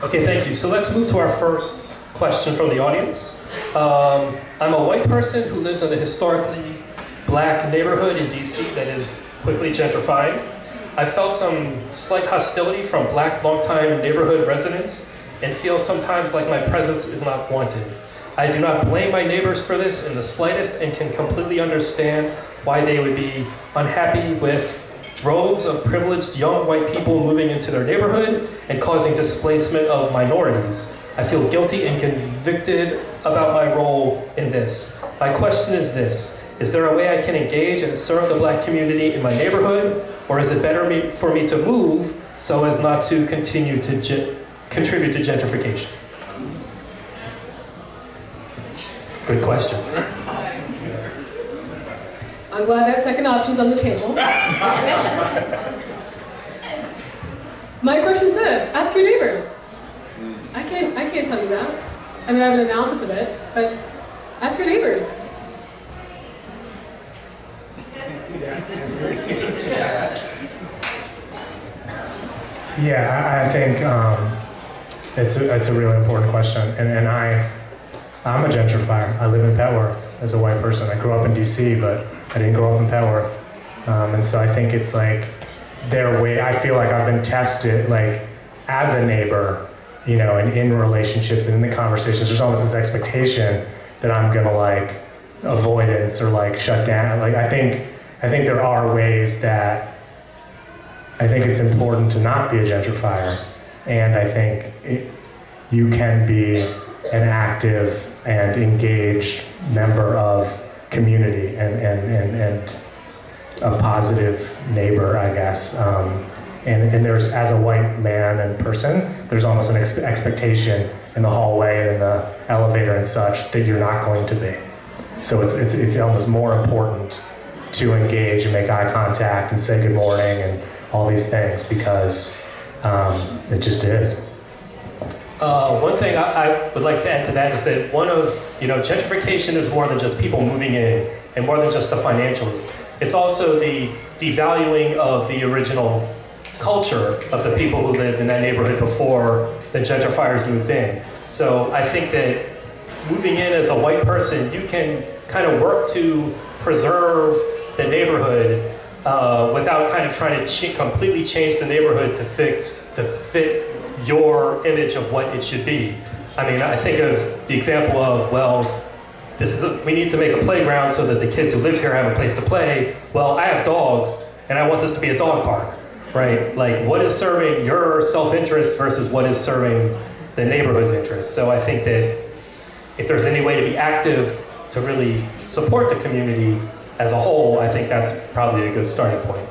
Okay, thank you. So let's move to our first question from the audience. I'm a white person who lives in a historically black neighborhood in DC that is quickly gentrifying. I felt some slight hostility from black longtime neighborhood residents and feel sometimes like my presence is not wanted. I do not blame my neighbors for this in the slightest and can completely understand why they would be unhappy with droves of privileged young white people moving into their neighborhood and causing displacement of minorities. I feel guilty and convicted about my role in this. My question is this: is there a way I can engage and serve the black community in my neighborhood, or is it better for me to move so as not to continue to contribute to gentrification? Good question. I'm glad that second option's on the table. My question is this: ask your neighbors. I can't tell you that. I mean, I have an analysis of it, but ask your neighbors. Yeah, I think it's a really important question, and I'm a gentrifier. I live in Petworth as a white person. I grew up in DC, but I didn't grow up in Petworth, and so I think it's like their way. I feel like I've been tested, like as a neighbor, you know, and in relationships and in the conversations. There's almost this expectation that I'm gonna like avoidance or like shut down. Like I think there are ways that I think it's important to not be a gentrifier, and I think you can be an active and engaged member of community and a positive neighbor, I guess. And there's, as a white man and person, there's almost an expectation in the hallway and in the elevator and such that you're not going to be. So it's almost more important to engage and make eye contact and say good morning and all these things because it just is. One thing I would like to add to that is that gentrification is more than just people moving in and more than just the financials. It's also the devaluing of the original culture of the people who lived in that neighborhood before the gentrifiers moved in. So I think that moving in as a white person, you can kind of work to preserve the neighborhood without kind of trying to completely change the neighborhood to fit your image of what it should be. I mean, I think of the example of, well, we need to make a playground so that the kids who live here have a place to play. Well, I have dogs, and I want this to be a dog park, right? Like, what is serving your self-interest versus what is serving the neighborhood's interest? So I think that if there's any way to be active to really support the community as a whole, I think that's probably a good starting point.